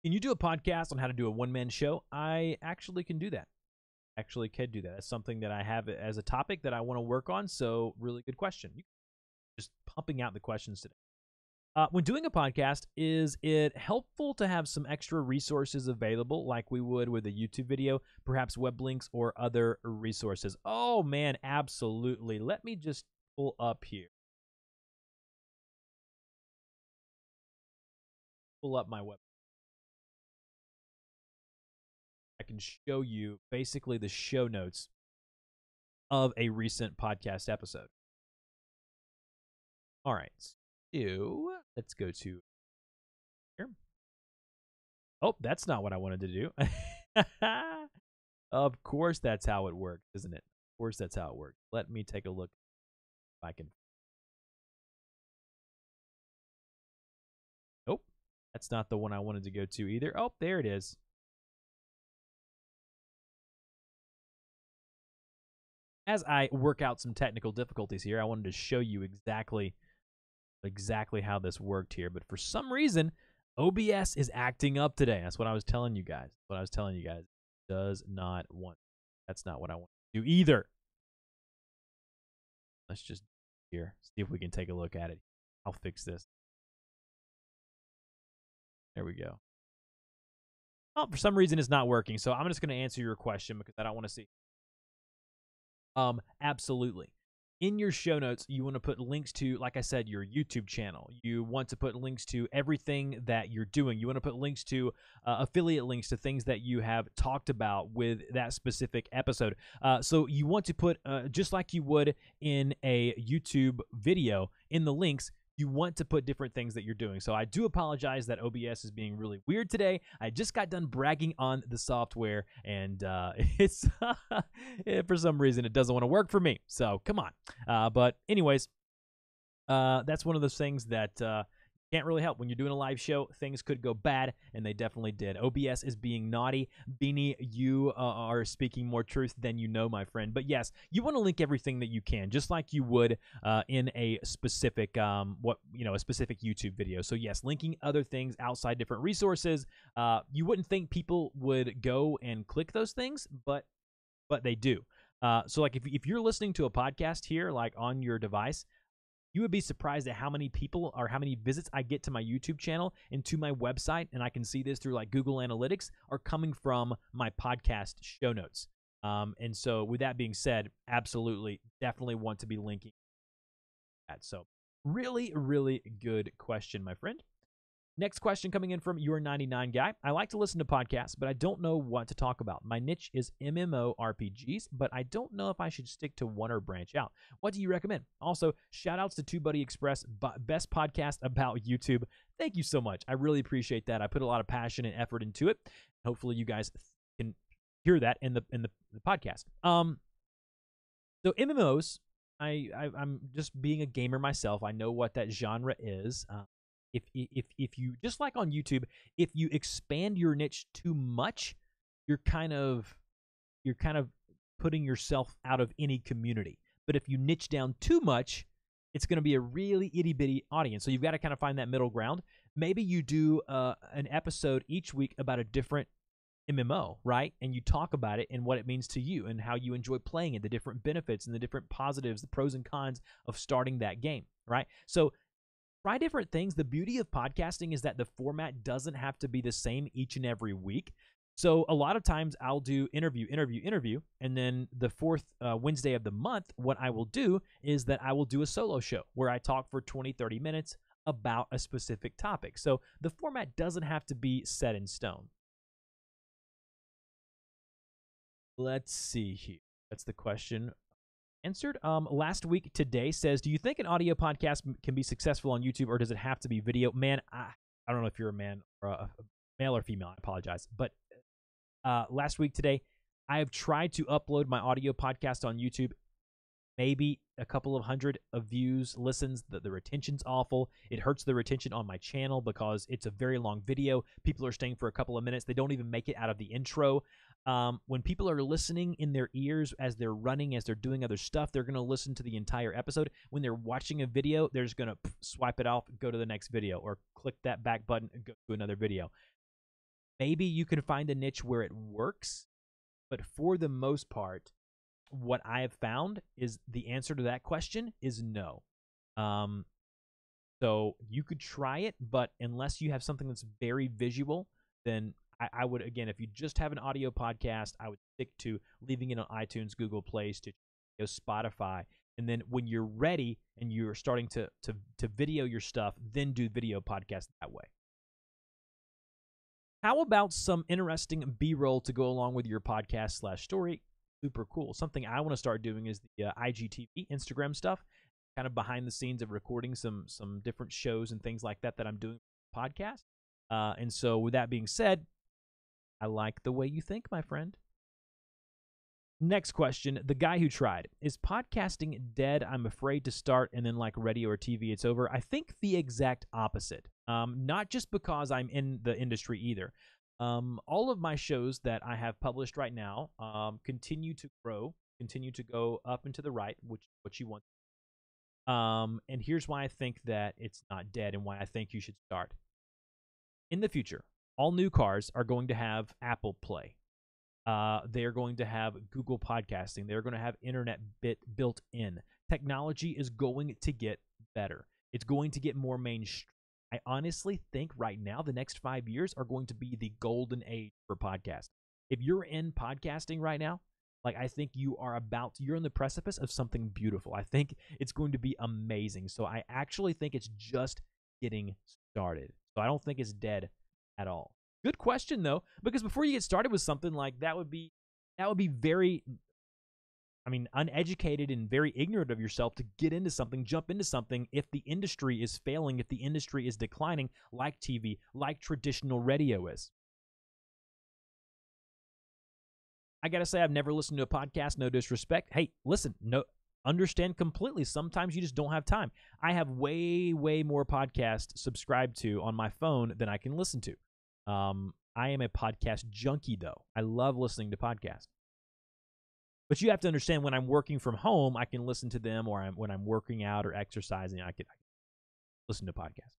Can you do a podcast on how to do a one-man show? I actually can do that. Actually can do that. That's something that I have as a topic that I want to work on. So really good question. Just pumping out the questions today. When doing a podcast, is it helpful to have some extra resources available like we would with a YouTube video, perhaps web links or other resources? Oh, man, absolutely. Let me just pull up here. Pull up my web. I can show you basically the show notes of a recent podcast episode. All right. So let's go to here. Oh, that's not what I wanted to do. Of course, that's how it works, isn't it? Of course, that's how it works. Let me take a look if I can. Oh, that's not the one I wanted to go to either. Oh, there it is. As I work out some technical difficulties here, I wanted to show you exactly how this worked here. But for some reason, OBS is acting up today. That's what I was telling you guys. Does not want. That's not what I want to do either. Let's just here see if we can take a look at it. I'll fix this. There we go. Oh, for some reason it's not working. So I'm just going to answer your question because I don't want to see. Absolutely. In your show notes, you want to put links to, like I said, your YouTube channel. You want to put links to everything that you're doing. You want to put links to affiliate links to things that you have talked about with that specific episode. So you want to put, just like you would in a YouTube video, in the links, you want to put different things that you're doing. So I do apologize that OBS is being really weird today. I just got done bragging on the software, and it's for some reason it doesn't want to work for me. So come on. But anyways, that's one of those things that can't really help. When you're doing a live show, things could go bad, and they definitely did. OBS is being naughty. Beanie, you are speaking more truth than you know, my friend. But yes, you want to link everything that you can, just like you would in a specific a specific YouTube video. So yes, linking other things outside different resources. You wouldn't think people would go and click those things, but they do. So like if you're listening to a podcast here, like on your device, you would be surprised at how many people or how many visits I get to my YouTube channel and to my website, and I can see this through like Google Analytics, are coming from my podcast show notes. And so with that being said, absolutely, definitely want to be linking that. So really, really good question, my friend. Next question coming in from Your 99 Guy. I like to listen to podcasts, but I don't know what to talk about. My niche is MMORPGs, but I don't know if I should stick to one or branch out. What do you recommend? Also, shout outs to TubeBuddy Express, best podcast about YouTube. Thank you so much. I really appreciate that. I put a lot of passion and effort into it. Hopefully you guys can hear that in the podcast. So MMOs, I'm just being a gamer myself. I know what that genre is. If you, just like on YouTube, if you expand your niche too much, you're kind of putting yourself out of any community. But if you niche down too much, it's going to be a really itty-bitty audience. So you've got to kind of find that middle ground. Maybe you do an episode each week about a different MMO, right? And you talk about it and what it means to you and how you enjoy playing it, the different benefits and the different positives, the pros and cons of starting that game, right? So try different things. The beauty of podcasting is that the format doesn't have to be the same each and every week. So a lot of times I'll do interview, and then the fourth Wednesday of the month, what I will do is that I will do a solo show where I talk for 20, 30 minutes about a specific topic. So the format doesn't have to be set in stone. Let's see here. That's the question answered. Last week today says, do you think an audio podcast can be successful on YouTube, or does it have to be video? Man, I don't know if you're a man or a male or female. I apologize. But last week today, I have tried to upload my audio podcast on YouTube. Maybe a couple of hundred of views, listens. The retention's awful. It hurts the retention on my channel because it's a very long video. People are staying for a couple of minutes. They don't even make it out of the intro. When people are listening in their ears as they're running, as they're doing other stuff, they're going to listen to the entire episode. When they're watching a video, they're just going to swipe it off, go to the next video, or click that back button and go to another video. Maybe you can find a niche where it works, but for the most part, what I have found is the answer to that question is no. So you could try it, but unless you have something that's very visual, then I would, again, if you just have an audio podcast, I would stick to leaving it on iTunes, Google Play, Stitcher, Spotify. And then when you're ready and you're starting to video your stuff, then do video podcast that way. How about some interesting B-roll to go along with your podcast / story? Super cool. Something I want to start doing is the IGTV, Instagram stuff, kind of behind the scenes of recording some different shows and things like that I'm doing for the podcast. And so with that being said, I like the way you think, my friend. Next question, the guy who tried. Is podcasting dead? I'm afraid to start, and then like radio or TV, it's over. I think the exact opposite. Not just because I'm in the industry either. All of my shows that I have published right now continue to grow, continue to go up and to the right, which what you want. And here's why I think that it's not dead and why I think you should start. In the future, all new cars are going to have Apple Play. They're going to have Google Podcasting. They're going to have internet built in. Technology is going to get better. It's going to get more mainstream. I honestly think right now the next 5 years are going to be the golden age for podcasting. If you're in podcasting right now, like I think you're on the precipice of something beautiful. I think it's going to be amazing. So I actually think it's just getting started. So I don't think it's dead at all. Good question though, because before you get started with something like that would be very, uneducated and very ignorant of yourself to get into something, jump into something if the industry is failing, if the industry is declining, like TV, like traditional radio is. I gotta say, I've never listened to a podcast, no disrespect. Hey, listen, understand completely. Sometimes you just don't have time. I have way, way more podcasts subscribed to on my phone than I can listen to. I am a podcast junkie, though. I love listening to podcasts. But you have to understand, when I'm working from home, I can listen to them, or when I'm working out or exercising, I can listen to podcasts.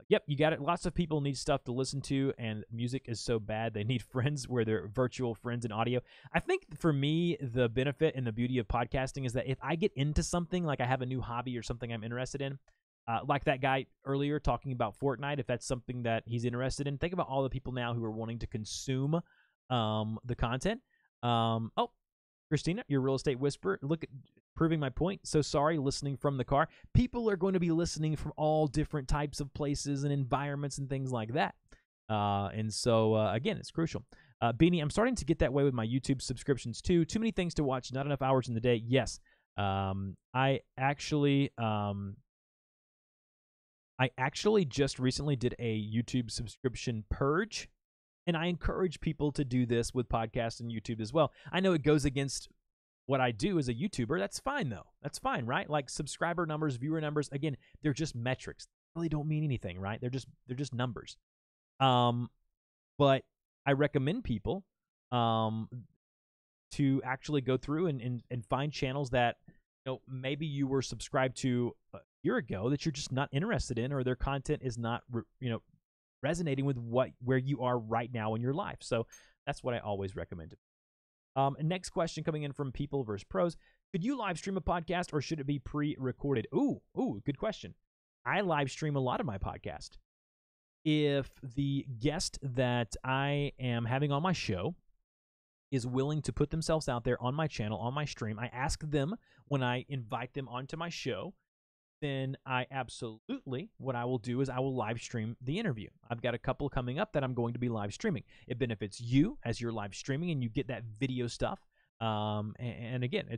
Yep, you got it. Lots of people need stuff to listen to, and music is so bad they need friends where they're virtual friends in audio. I think for me, the benefit and the beauty of podcasting is that if I get into something, like I have a new hobby or something I'm interested in, like that guy earlier talking about Fortnite, if that's something that he's interested in, think about all the people now who are wanting to consume the content. Oh, Christina, your real estate whisperer, look at proving my point. So sorry, listening from the car. People are going to be listening from all different types of places and environments and things like that. And so, again, it's crucial. Beanie, I'm starting to get that way with my YouTube subscriptions too. Too many things to watch, not enough hours in the day. Yes. I actually just recently did a YouTube subscription purge. And I encourage people to do this with podcasts and YouTube as well. I know it goes against what I do as a YouTuber. That's fine, though. That's fine, right? Like subscriber numbers, viewer numbers, again, they're just metrics. They really don't mean anything, right? They're just numbers. But I recommend people to actually go through and find channels that maybe you were subscribed to a year ago that you're just not interested in, or their content is not resonating with where you are right now in your life. So that's what I always recommend. Next question coming in from People vs. Pros. Could you live stream a podcast, or should it be pre-recorded? Ooh, good question. I live stream a lot of my podcast. If the guest that I am having on my show is willing to put themselves out there on my channel, on my stream, I ask them when I invite them onto my show, then what I will do is I will live stream the interview. I've got a couple coming up that I'm going to be live streaming. It benefits you as you're live streaming, and you get that video stuff. And again,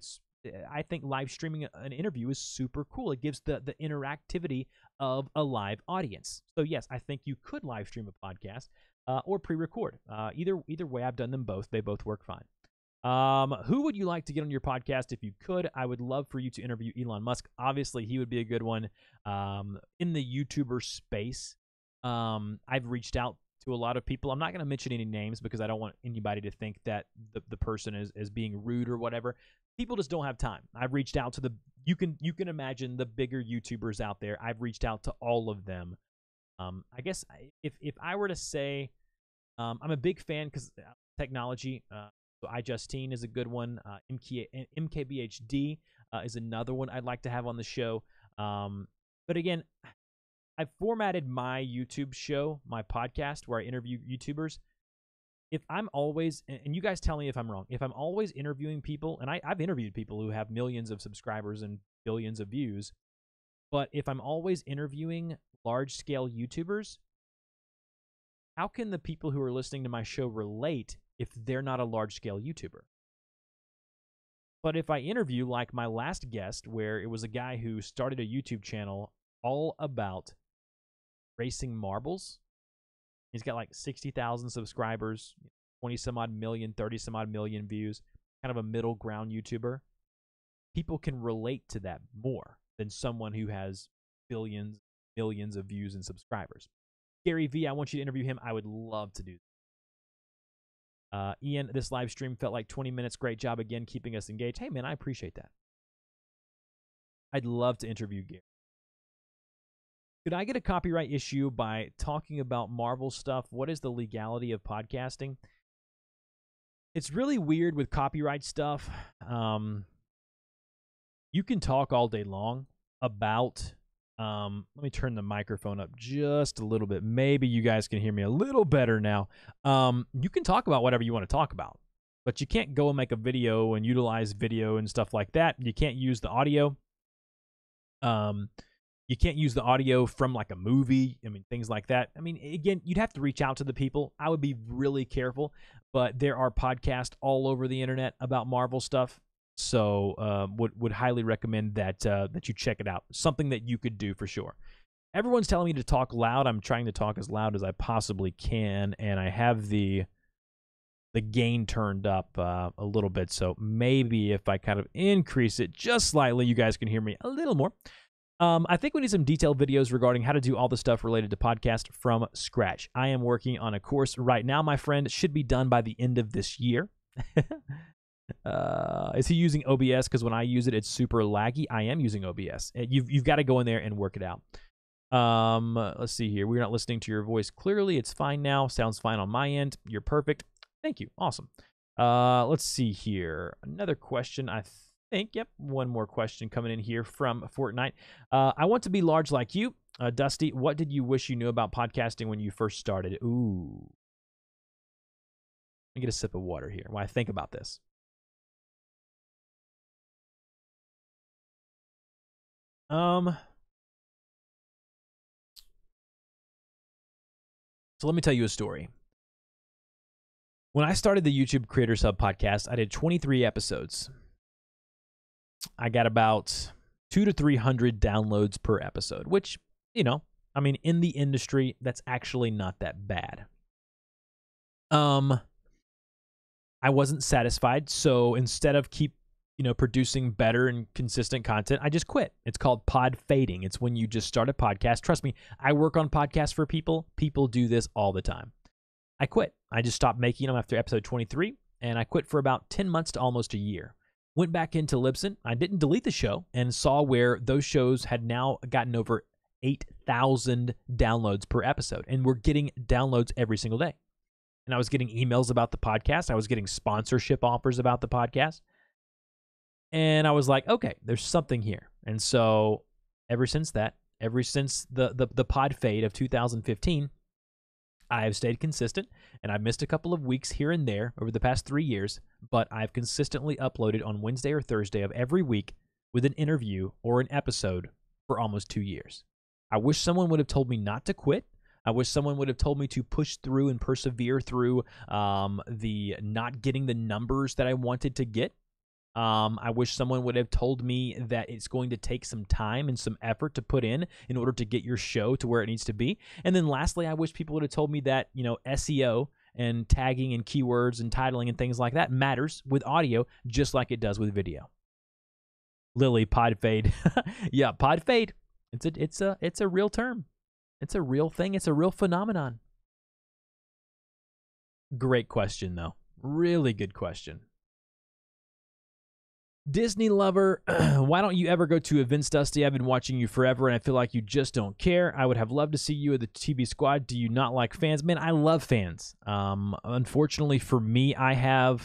I think live streaming an interview is super cool. It gives the interactivity of a live audience. So yes, I think you could live stream a podcast or pre-record. Either way, I've done them both. They both work fine. Who would you like to get on your podcast if you could? I would love for you to interview Elon Musk. Obviously, he would be a good one. In the YouTuber space, I've reached out to a lot of people. I'm not going to mention any names because I don't want anybody to think that the person is being rude or whatever. People just don't have time. I've reached out to you can imagine the bigger YouTubers out there. I've reached out to all of them. I guess if I were to say, I'm a big fan because technology. So iJustine is a good one. MKBHD is another one I'd like to have on the show. But again, I've formatted my YouTube show, my podcast, where I interview YouTubers. If I'm always, and you guys tell me if I'm wrong, if I'm always interviewing people, and I've interviewed people who have millions of subscribers and billions of views, but if I'm always interviewing large-scale YouTubers, how can the people who are listening to my show relate if they're not a large-scale YouTuber? But if I interview, like my last guest, where it was a guy who started a YouTube channel all about racing marbles, he's got like 60,000 subscribers, 20-some-odd million, 30-some-odd million views, kind of a middle ground YouTuber. People can relate to that more than someone who has billions, millions of views and subscribers. Gary V, I want you to interview him. I would love to do that. Ian, this live stream felt like 20 minutes. Great job again keeping us engaged. Hey, man, I appreciate that. I'd love to interview Gary. Could I get a copyright issue by talking about Marvel stuff? What is the legality of podcasting? It's really weird with copyright stuff. You can talk all day long about... let me turn the microphone up just a little bit. Maybe you guys can hear me a little better now. You can talk about whatever you want to talk about, but you can't go and make a video and utilize video and stuff like that. You can't use the audio. You can't use the audio from like a movie. I mean, things like that. I mean, again, you'd have to reach out to the people. I would be really careful, but there are podcasts all over the internet about Marvel stuff. So would highly recommend that that you check it out. Something that you could do for sure. Everyone's telling me to talk loud. I'm trying to talk as loud as I possibly can, and I have the gain turned up a little bit. So maybe if I kind of increase it just slightly, you guys can hear me a little more. I think we need some detailed videos regarding how to do all the stuff related to podcast from scratch. I am working on a course right now, my friend. It should be done by the end of this year. Is he using OBS? Because when I use it, it's super laggy. I am using OBS. You've got to go in there and work it out. Let's see here. We're not listening to your voice clearly. It's fine now. Sounds fine on my end. You're perfect. Thank you. Awesome. Let's see here. Another question, I think. Yep, one more question coming in here from Fortnite. I want to be large like you. Dusty, what did you wish you knew about podcasting when you first started? Ooh. Let me get a sip of water here while I think about this. So let me tell you a story. When I started the YouTube Creators Hub podcast, I did 23 episodes. I got about 200 to 300 downloads per episode, which, you know, I mean, in the industry, that's actually not that bad. I wasn't satisfied, so instead of producing better and consistent content, I just quit. It's called pod fading. It's when you just start a podcast. Trust me, I work on podcasts for people. People do this all the time. I quit. I just stopped making them after episode 23, and I quit for about 10 months to almost a year. Went back into Libsyn. I didn't delete the show and saw where those shows had now gotten over 8,000 downloads per episode, and we're getting downloads every single day. And I was getting emails about the podcast. I was getting sponsorship offers about the podcast. And I was like, okay, there's something here. And so ever since the pod fade of 2015, I have stayed consistent, and I've missed a couple of weeks here and there over the past 3 years, but I've consistently uploaded on Wednesday or Thursday of every week with an interview or an episode for almost 2 years. I wish someone would have told me not to quit. I wish someone would have told me to push through and persevere through the not getting the numbers that I wanted to get. I wish someone would have told me that it's going to take some time and some effort to put in order to get your show to where it needs to be. And then lastly, I wish people would have told me that, SEO and tagging and keywords and titling and things like that matters with audio just like it does with video. Lily, pod fade. Yeah, pod fade. It's a real term. It's a real thing. It's a real phenomenon. Great question, though. Really good question. Disney lover, why don't you ever go to events, Dusty? I've been watching you forever, and I feel like you just don't care. I would have loved to see you at the TV squad. Do you not like fans? Man, I love fans. Unfortunately for me, I'm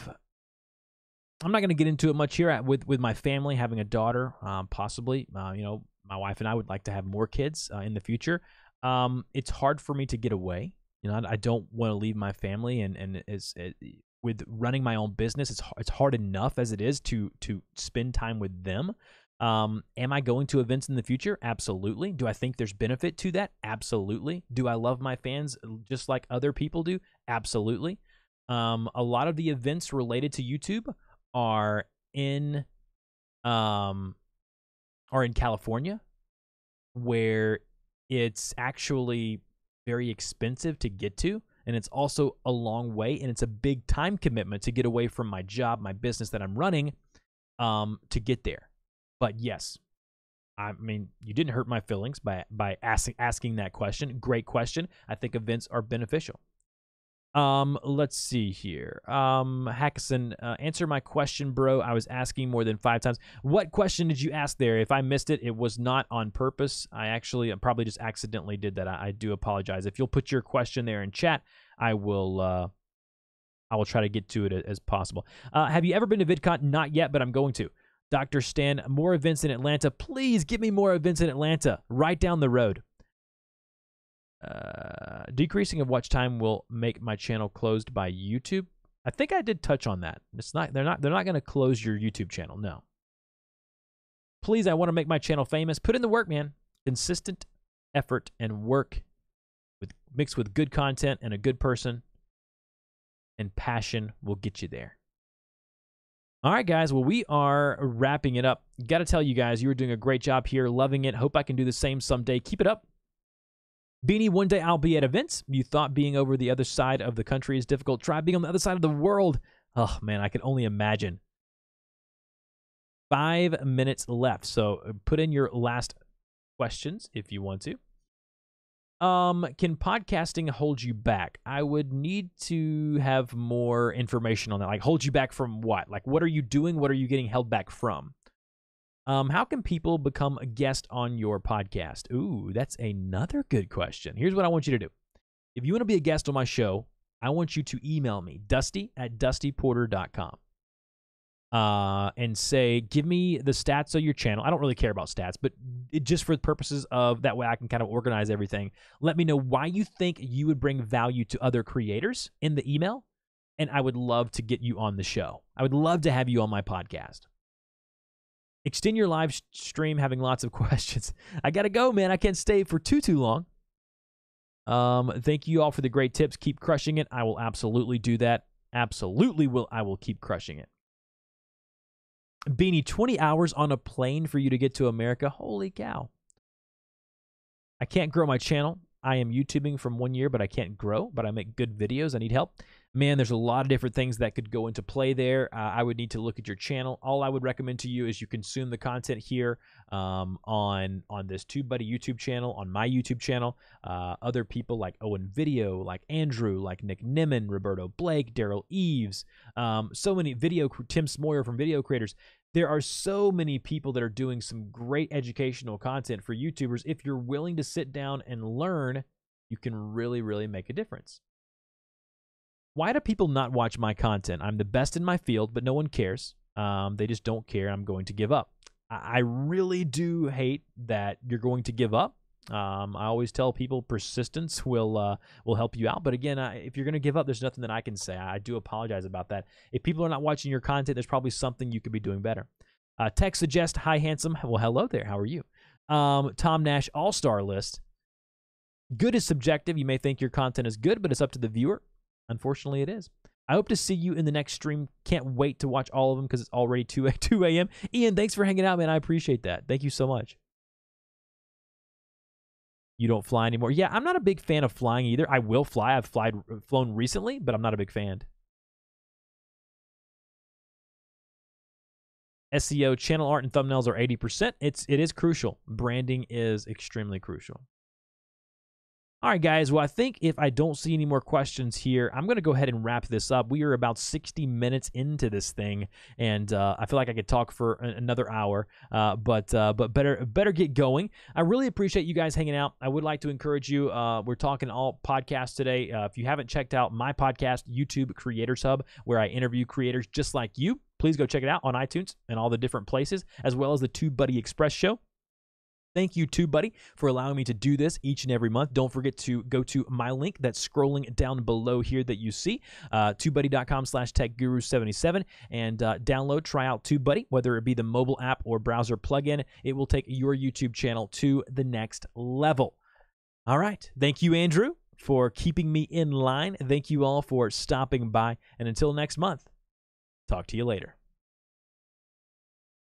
not going to get into it much here with my family, having a daughter, possibly. My wife and I would like to have more kids in the future. It's hard for me to get away. I don't want to leave my family, and with running my own business, it's hard enough as it is to spend time with them. Am I going to events in the future? Absolutely. Do I think there's benefit to that? Absolutely. Do I love my fans just like other people do? Absolutely. A lot of the events related to YouTube are in California, where it's actually very expensive to get to. And it's also a long way, and it's a big time commitment to get away from my job, my business that I'm running, to get there. But yes, I mean, you didn't hurt my feelings by asking that question. Great question. I think events are beneficial. Let's see here. Hackison, answer my question, bro. I was asking more than 5 times. What question did you ask there? If I missed it, it was not on purpose. I probably just accidentally did that. I do apologize. If you'll put your question there in chat, I will try to get to it as possible. Have you ever been to VidCon? Not yet, but I'm going to. Dr. Stan, more events in Atlanta. Please give me more events in Atlanta. Right down the road. Decreasing of watch time will make my channel closed by YouTube. I think I did touch on that. They're not going to close your YouTube channel. No. Please, I want to make my channel famous. Put in the work, man. Consistent effort and work mixed with good content and a good person and passion will get you there. All right, guys. Well, we are wrapping it up. Got to tell you guys, you were doing a great job here. Loving it. Hope I can do the same someday. Keep it up. Beanie, one day I'll be at events. You thought being over the other side of the country is difficult. Try being on the other side of the world. Oh, man, I can only imagine. 5 minutes left, so put in your last questions if you want to. Can podcasting hold you back? I would need to have more information on that. Like, hold you back from what? Like, what are you doing? What are you getting held back from? How can people become a guest on your podcast? Ooh, that's another good question. Here's what I want you to do. If you want to be a guest on my show, I want you to email me, dusty@dustyporter.com, and say, give me the stats of your channel. I don't really care about stats, but just for the purposes of that way I can kind of organize everything. Let me know why you think you would bring value to other creators in the email, and I would love to get you on the show. I would love to have you on my podcast. Extend your live stream, having lots of questions. I got to go, man. I can't stay for too long. Thank you all for the great tips. Keep crushing it. I will absolutely do that. Absolutely will. I will keep crushing it. Beanie, 20 hours on a plane for you to get to America. Holy cow. I can't grow my channel. I am YouTubing from 1 year, but I can't grow, but I make good videos. I need help. Man, there's a lot of different things that could go into play there. I would need to look at your channel. All I would recommend to you is you consume the content here on this TubeBuddy YouTube channel, on my YouTube channel. Other people like Owen Video, like Andrew, like Nick Nimmin, Roberto Blake, Daryl Eves, so many Tim Smoyer from Video Creators. There are so many people that are doing some great educational content for YouTubers. If you're willing to sit down and learn, you can really, really make a difference. Why do people not watch my content? I'm the best in my field, but no one cares. They just don't care. I'm going to give up. I really do hate that you're going to give up. I always tell people persistence will help you out. But again, if you're going to give up, there's nothing that I can say. I do apologize about that. If people are not watching your content, there's probably something you could be doing better. Tech suggest, hi, handsome. Well, hello there. How are you? Tom Nash all-star list. Good is subjective. You may think your content is good, but it's up to the viewer. Unfortunately, it is. I hope to see you in the next stream. Can't wait to watch all of them because it's already 2 a.m. Ian, thanks for hanging out, man. I appreciate that. Thank you so much. You don't fly anymore. Yeah, I'm not a big fan of flying either. I will fly. I've flown recently, but I'm not a big fan. SEO, channel art, and thumbnails are 80%. It is crucial. Branding is extremely crucial. All right, guys. Well, I think if I don't see any more questions here, I'm going to go ahead and wrap this up. We are about 60 minutes into this thing, and I feel like I could talk for another hour, but better get going. I really appreciate you guys hanging out. I would like to encourage you. We're talking all podcasts today. If you haven't checked out my podcast, YouTube Creators Hub, where I interview creators just like you, please go check it out on iTunes and all the different places, as well as the TubeBuddy Express Show. Thank you, TubeBuddy, for allowing me to do this each and every month. Don't forget to go to my link that's scrolling down below here that you see, TubeBuddy.com/TechGuru77, and download, try out TubeBuddy, whether it be the mobile app or browser plugin. It will take your YouTube channel to the next level. All right. Thank you, Andrew, for keeping me in line. Thank you all for stopping by. And until next month, talk to you later.